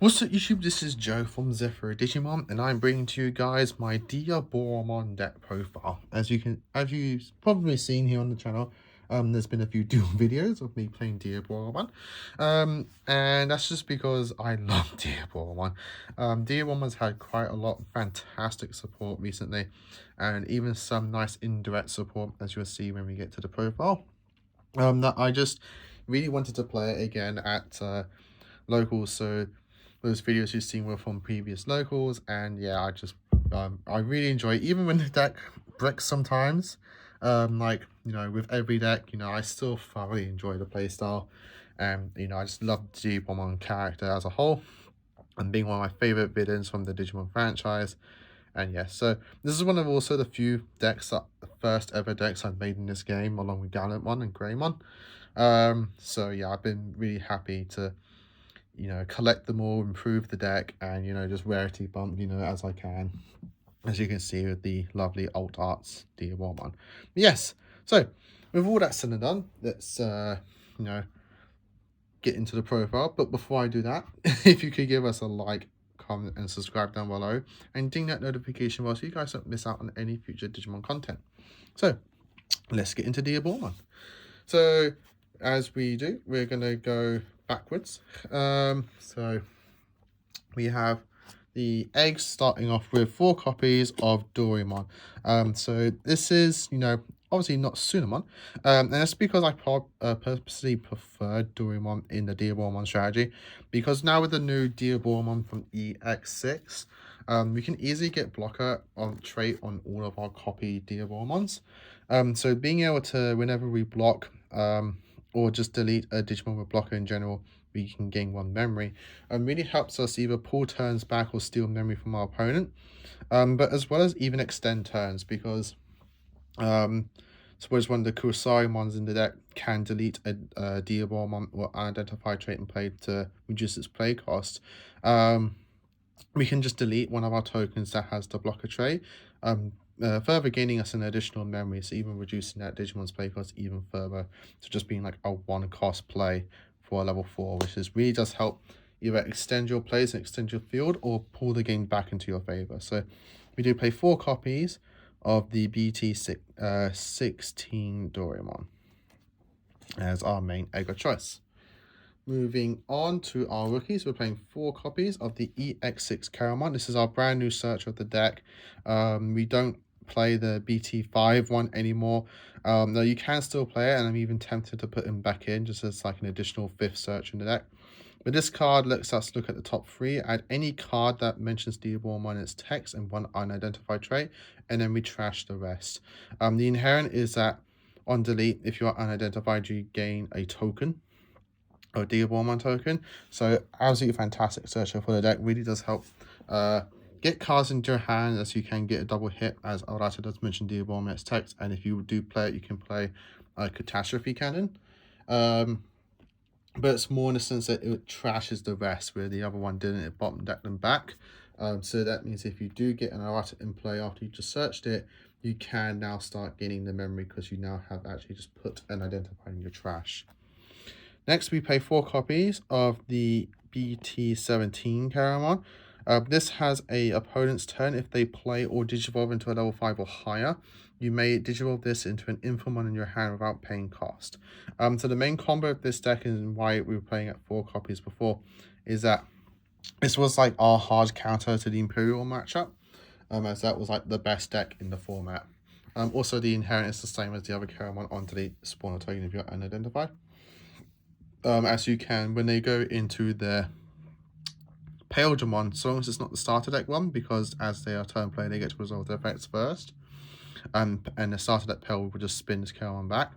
What's up YouTube, this is Joe from Zephyrwargames, and I'm bringing to you guys my Diaboromon deck profile. As you've probably seen here on the channel, there's been a few dual videos of me playing Diaboromon, and that's just because I love Diaboromon. Diaboromon's had quite a lot of fantastic support recently, and even some nice indirect support, as you'll see when we get to the profile. That I just really wanted to play it again at locals, so those videos you've seen were from previous locals, and yeah, I really enjoy it. Even when the deck breaks sometimes, like, you know, with every deck, you know, I still thoroughly enjoy the playstyle, and you know, I just love the Digimon character as a whole, and being one of my favorite villains from the Digimon franchise. And yes, so this is one of also the few decks, that the first ever decks I've made in this game, along with Gallantmon and Greymon. So yeah, I've been really happy to, you know, collect them all, improve the deck, and, you know, just rarity bump, you know, as I can, as you can see with the lovely alt arts Diaboromon. Yes, so with all that said and done, let's you know, get into the profile. But before I do that, if you could give us a like, comment, and subscribe down below, and ding that notification bell so you guys don't miss out on any future Digimon content. So let's get into Diaboromon. So as we do, we're gonna go backwards. So we have the eggs, starting off with 4 copies of Doraemon. So this is, you know, obviously not Sunamon, and that's because I purposely preferred Doraemon in the Diaboromon strategy, because now with the new Diaboromon from EX6, we can easily get blocker on trait on all of our copy Diaboromons. So being able to, whenever we block, or just delete a Digimon with blocker in general, we can gain 1 memory, and really helps us either pull turns back or steal memory from our opponent, but as well as even extend turns, because suppose one of the Kurosaimons in the deck can delete a Diaboromon or unidentified trait and play to reduce its play cost. We can just delete one of our tokens that has the blocker trait, further gaining us an additional memory, so even reducing that Digimon's play cost even further, to just being like a 1 cost play for a level 4, which really does help either extend your plays and extend your field, or pull the game back into your favor. So we do play 4 copies of the BT16 Doraemon as our main egg of choice. Moving on to our rookies, we're playing 4 copies of the EX6 Caramon. This is our brand new search of the deck. We don't play the BT5 one anymore, though you can still play it, and I'm even tempted to put him back in just as like an additional 5th search in the deck. But this card lets us look at the top 3, add any card that mentions Diaboromon in its text and 1 unidentified trait, and then we trash the rest. The inherent is that on delete, if you are unidentified, you gain a token, or Diaboromon token. So absolutely fantastic searcher for the deck. Really does help get cards into your hand, as you can get a double hit, as Arata does mention Diaboromon in its text, and if you do play it, you can play a Catastrophe Cannon. But it's more in the sense that it trashes the rest, where the other one didn't. It bottom decked them back. So that means if you do get an errata in play after you just searched it, you can now start gaining the memory, because you now have actually just put an identifier in your trash. Next, we play 4 copies of the BT17 Caramon. This has a opponent's turn. If they play or digivolve into a level 5 or higher, you may digivolve this into an Infomon in your hand without paying cost. So the main combo of this deck, and why we were playing at 4 copies before, is that this was like our hard counter to the Imperial matchup, as that was like the best deck in the format. Also, the inherent is the same as the other Caramon on delete spawner token if you're unidentified. As you can, when they go into their Paildramon, so long as it's not the starter deck one, because as they are turn play, they get to resolve their effects first, and the starter deck Pale will just spin this Caramon back.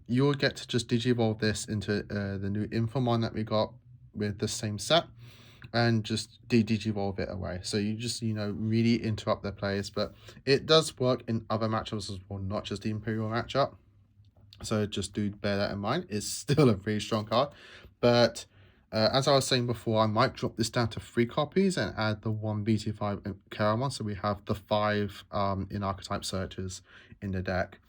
You'll get to just digivolve this into the new Infomon that we got with the same set, and just digivolve it away. So you just, you know, really interrupt their plays, but it does work in other matchups as well, not just the Imperial matchup. So just do bear that in mind. It's still a very strong card, but as I was saying before, I might drop this down to 3 copies and add the 1 BT5 Caramon, so we have the 5 in archetype searches in the deck.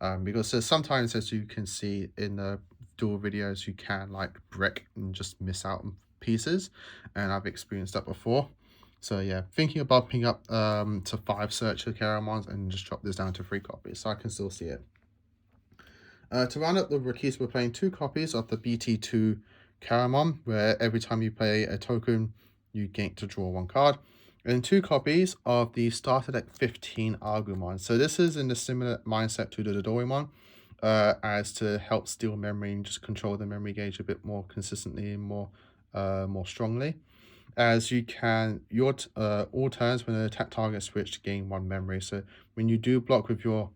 Because there's sometimes, as you can see in the dual videos, you can like brick and just miss out on pieces, and I've experienced that before. So yeah, thinking of bumping up to 5 search for Caramons and just drop this down to 3 copies, so I can still see it. To round up the rookies, we're playing 2 copies of the BT2 Caramon, where every time you play a token, you get to draw 1 card. And 2 copies of the starter deck 15 Agumon. So this is in a similar mindset to the Diaboromon, as to help steal memory and just control the memory gauge a bit more consistently and more strongly. As you can, all turns when an attack target switch gain 1 memory. So when you do block with your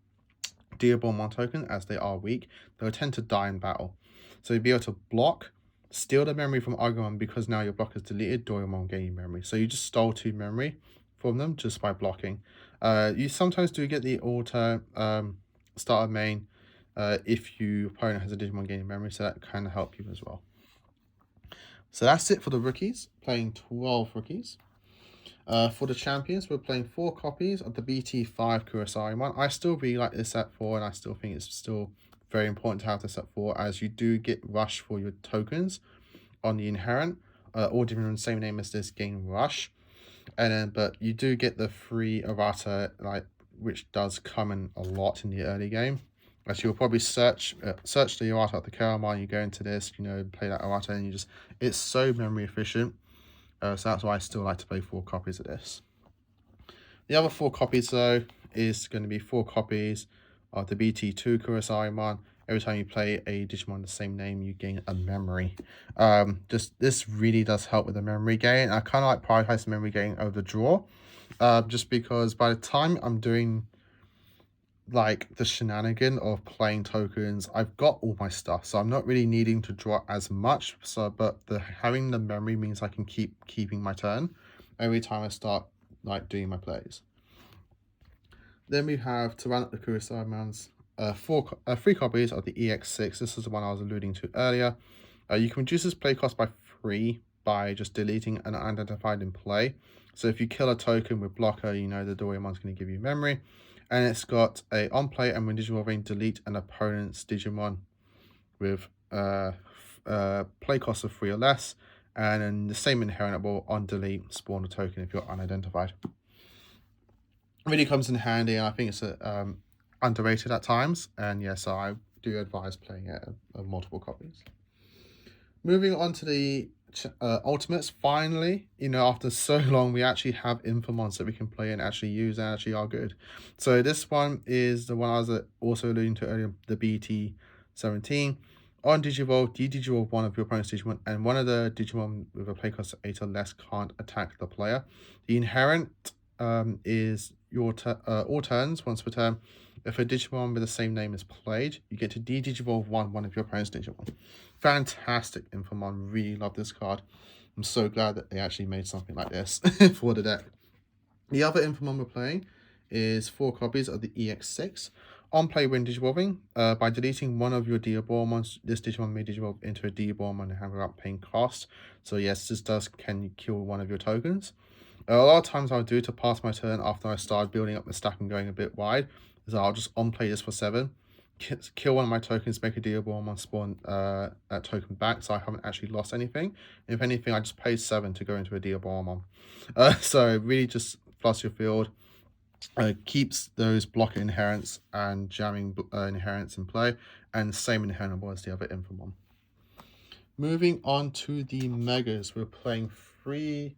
Diaboromon token, as they are weak, they'll tend to die in battle. So you'll be able to block, steal the memory from Agumon because now your block is deleted, Diaboromon gaining memory. So you just stole 2 memory from them just by blocking. You sometimes do get the auto starter main if your opponent has a Digimon gaining memory, so that can help you as well. So that's it for the rookies, playing 12 rookies. For the champions, we're playing 4 copies of the BT5 Kurosari-mon. I still really like this set 4, and I still think it's still very important to have this set 4, as you do get rush for your tokens on the inherent. All Digimon, same name as this, gain rush. And then, but you do get the free errata, which does come in a lot in the early game. As you'll probably search the errata of the Caramon, you go into this, play that errata, and it's so memory efficient. So that's why I still like to play 4 copies of this. The other 4 copies, though, is going to be 4 copies of the BT2 Kurosari-mon. Every time you play a Digimon the same name, you gain a memory. This really does help with the memory gain. I kind of like prioritize the memory gain over the draw, just because by the time I'm doing like the shenanigan of playing tokens, I've got all my stuff, so I'm not really needing to draw as much. But having the memory means I can keeping my turn every time I start doing my plays. Then we have, to round up the Kurosari-mons, 3 copies of the EX6. This is the one I was alluding to earlier. You can reduce this play cost by 3 by just deleting an unidentified in play. So if you kill a token with blocker, the Diaboromon is going to give you memory. And it's got a on play and when Digivolving, delete an opponent's Digimon with play cost of 3 or less. And then the same inherent will on delete spawn a token if you're unidentified. It really comes in handy, and I think it's underrated at times. And yes, so I do advise playing it of multiple copies. Moving on to the ultimates, finally, after so long, we actually have Infomons that we can play and actually use and actually are good. So this one is the one I was also alluding to earlier, the BT17. On Digivolve, de-Digivolve one of your opponent's Digimon, and one of the Digimon with a play cost of 8 or less can't attack the player. The inherent is your all turns, once per turn. If a Digimon with the same name is played, you get to de-Digivolve one of your opponent's Digimon. Fantastic Infomon. Really love this card. I'm so glad that they actually made something like this for the deck. The other Infomon we're playing is 4 copies of the EX6. On play when Digivolving, by deleting one of your Diaboromons, this Digimon may Digivolve into a Diaboromon and have without paying cost. So yes, this can kill one of your tokens. A lot of times I'll do to pass my turn after I start building up the stack and going a bit wide, is I'll just on-play this for 7, kill one of my tokens, make a Diaboromon spawn that token back, so I haven't actually lost anything. If anything, I just pay 7 to go into a Diaboromon. So really just flush your field, keeps those block inherents and jamming inherents in play, and same inherent as the other Infomon. Moving on to the Megas, we're playing 3...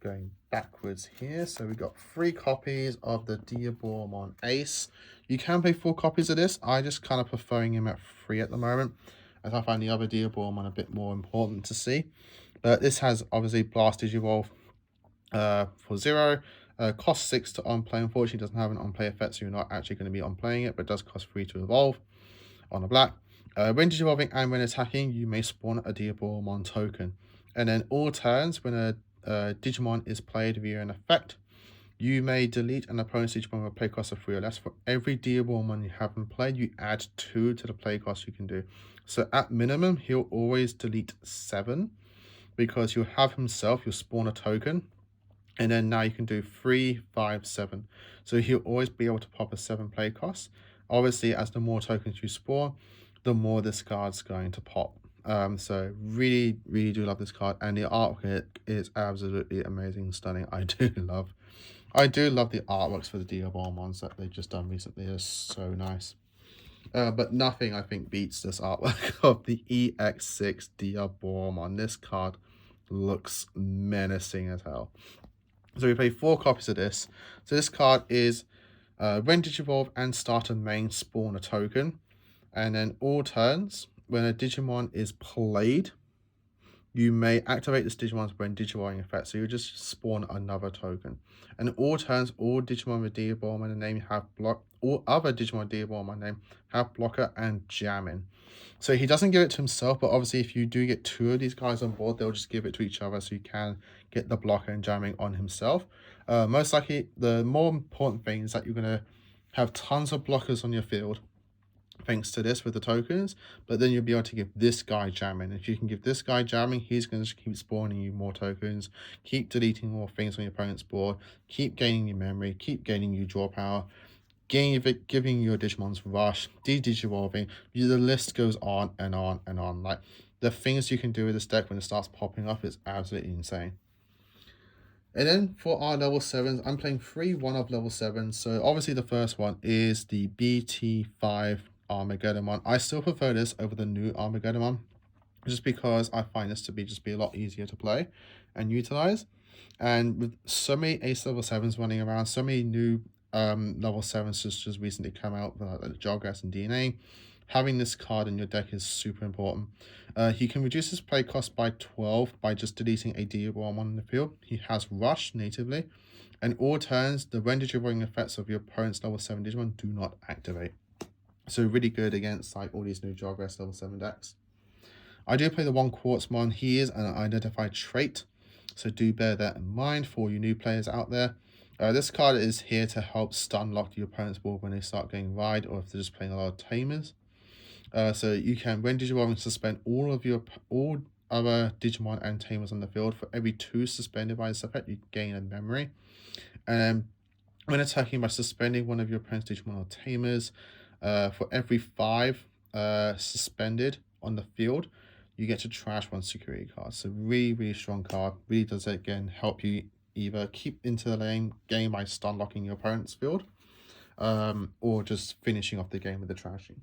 going backwards here, so we got 3 copies of the Diaboromon Ace. You can play 4 copies of this. I just kind of preferring him at 3 at the moment, as I find the other Diaboromon a bit more important to see. But this has obviously Blast Digivolve for 0, cost 6 to on play. Unfortunately, doesn't have an on play effect, so you're not actually going to be on playing it, but it does cost 3 to evolve on a black. When Digivolving and when attacking, you may spawn a Diaboromon token. And then all turns, when a Digimon is played via an effect, you may delete an opponent's Digimon with a play cost of 3 or less. For every Diaboromon you haven't played, you add 2 to the play cost you can do. So at minimum, he'll always delete 7, because you'll have himself, you'll spawn a token, and then now you can do 3, 5, 7. So he'll always be able to pop a 7 play cost. Obviously, as the more tokens you spawn, the more this card's going to pop. So really, really do love this card, and the artwork is absolutely amazing and stunning. I do love the artworks for the Diaboromons that they've just done recently. They're so nice. But nothing, I think, beats this artwork of the EX6 Diaboromon. This card looks menacing as hell. So we play 4 copies of this. So this card is when Digivolve and start a main, spawn a token. And then all turns, when a Digimon is played, you may activate this Digimon when Digivolving effect. So you just spawn another token. And all turns, all Digimon with Diaboromon name have block. All other Digimon Diaboromon name have blocker and jamming. So he doesn't give it to himself, but obviously if you do get 2 of these guys on board, they'll just give it to each other, so you can get the blocker and jamming on himself. Most likely, the more important thing is that you're going to have tons of blockers on your field, thanks to this with the tokens, but then you'll be able to give this guy jamming. If you can give this guy jamming, he's going to just keep spawning you more tokens, keep deleting more things on your opponent's board, keep gaining your memory, keep gaining you draw power, giving your Digimon's rush, de-digivolving. The list goes on and on and on. Like, the things you can do with this deck when it starts popping up is absolutely insane. And then for our level 7s, I'm playing 3-1 of level 7. So obviously the first one is the BT5 Armageddon. I still prefer this over the new Armageddon, just because I find this to be a lot easier to play and utilize. And with so many ace level 7s running around, so many new level 7s just recently come out, like Jogras and DNA, having this card in your deck is super important. He can reduce his play cost by 12 by just deleting a Diaboromon on the field. He has Rush natively, and all turns, the when Digivolving effects of your opponent's level 7 Digimon do not activate. So really good against like all these new Jogras level 7 decks. I do play the 1 Quartzmon. He is an identified trait, so do bear that in mind for you new players out there. This card is here to help stun lock your opponent's board when they start getting wide, or if they're just playing a lot of Tamers. So you can, when Digivolving, suspend all other Digimon and Tamers on the field. For every 2 suspended by this effect, you gain a memory. And when attacking by suspending one of your opponent's Digimon or Tamers, for every 5 suspended on the field, you get to trash 1 security card. So really, really strong card. Really does, again, help you either keep into the lane game by stun locking your opponent's field, or just finishing off the game with the trashing.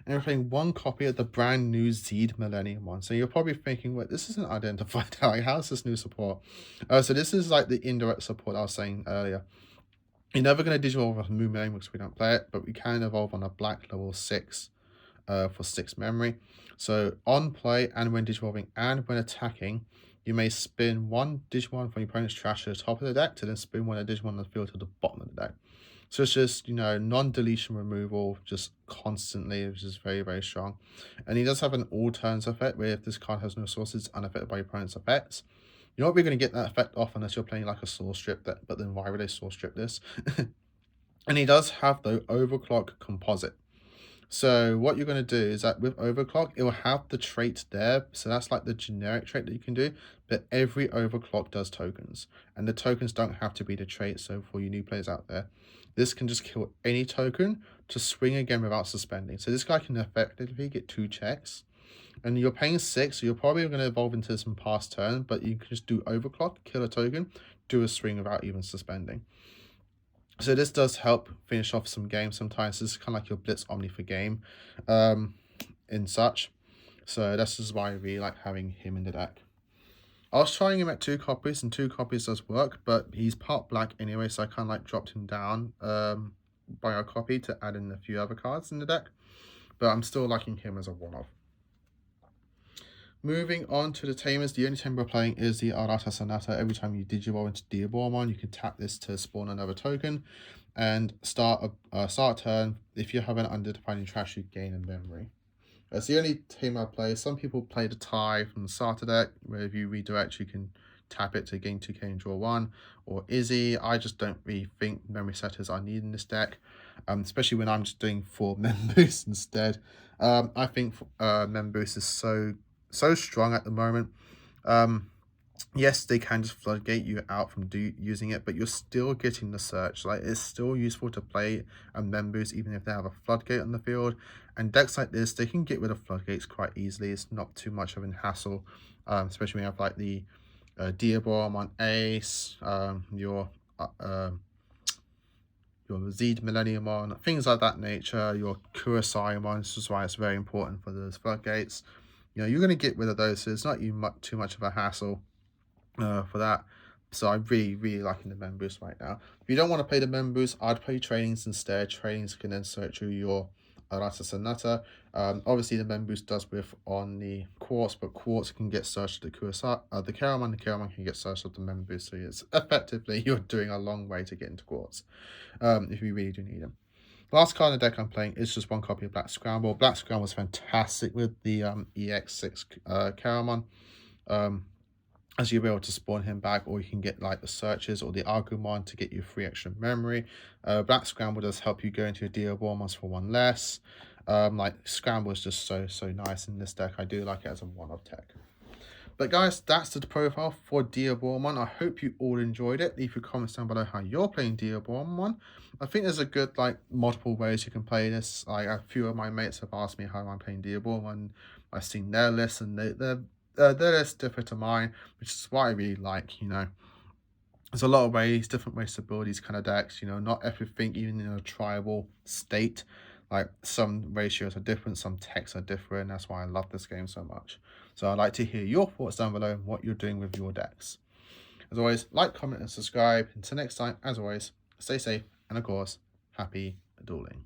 And we're playing 1 copy of the brand new Zed Millennium one. So you're probably thinking, wait, this isn't identified. Like, how's this new support? So this is like the indirect support I was saying earlier. You're never going to Digivolve a Moon Millennium because we don't play it, but we can evolve on a black level 6 for 6 memory. So on play and when Digivolving and when attacking, you may spin 1 Digimon from your opponent's trash to the top of the deck to then spin 1 Digimon on the field to the bottom of the deck. So it's just, non-deletion removal just constantly, which is very, very strong. And he does have an all turns effect where if this card has no sources, unaffected by your opponent's effects. You're not really going to get that effect off unless you're playing like a source strip, but then why would they source strip this? And he does have the overclock composite. So what you're going to do is that with overclock, it will have the trait there. So that's like the generic trait that you can do, but every overclock does tokens, and the tokens don't have to be the trait. So for you new players out there, this can just kill any token to swing again without suspending. So this guy can effectively get 2 checks, and you're paying 6, so you're probably going to evolve into some past turn, but you can just do overclock, kill a token, do a swing without even suspending. So this does help finish off some games sometimes. This is kind of like your Blitz Omni for game, and such. So this is why I really like having him in the deck. I was trying him at 2 copies, and 2 copies does work, but he's part black anyway, so I kind of like dropped him down by a copy to add in a few other cards in the deck. But I'm still liking him as a one-off. Moving on to the Tamers, the only Tamer we're playing is the Arata Sonata. Every time you Digivolve into Diaboromon, you can tap this to spawn another token and start a turn. If you have an undefined trash, you gain a memory. That's the only Tamer I play. Some people play the tie from the starter deck, where if you redirect, you can tap it to gain 2k and draw 1, or Izzy. I just don't really think memory setters are needed in this deck, especially when I'm just doing 4 mem boost instead. I think mem boost is so strong at the moment. Yes, they can just floodgate you out from using it, but you're still getting the search. Like, it's still useful to play members even if they have a floodgate on the field. And decks like this, they can get rid of floodgates quite easily. It's not too much of a hassle, especially when you have like the Diaboromon Ace, your Z Millenniumon, things like that nature, your Kurosaiamon. This is why it's very important for those floodgates. You know, you're going to get rid of those, so it's not too much of a hassle for that. So I'm really liking the members right now. If you don't want to play the members, I'd play trainings instead. Trainings can then search through your Arata Sonata. Obviously the members does with on the quartz, but quartz can get searched at the Caramon, the Caramon can get searched at the members. So it's effectively you're doing a long way to get into quartz if you really do need them. Last card in the deck I'm playing is just one copy of Black Scramble. Black Scramble is fantastic with the EX6 Caramon. As you'll be able to spawn him back, or you can get like the searches or the Agumon to get you 3 extra memory. Black Scramble does help you go into your Diaboromons for 1 less. Like Scramble is just so nice in this deck. I do like it as a one-off tech. But guys, that's the profile for Diaboromon. I hope you all enjoyed it. Leave your comments down below how you're playing Diaboromon. I think there's a good like multiple ways you can play this. Like a few of my mates have asked me how I'm playing Diaboromon. I've seen their lists and they're less different to mine, which is what I really like. You know, there's a lot of ways, different ways to build these kind of decks. You know, not everything, even in a tribal state, like some ratios are different, some techs are different. That's why I love this game so much. So I'd like to hear your thoughts down below and what you're doing with your decks. As always, like, comment, and subscribe. Until next time, as always, stay safe and of course, happy dueling.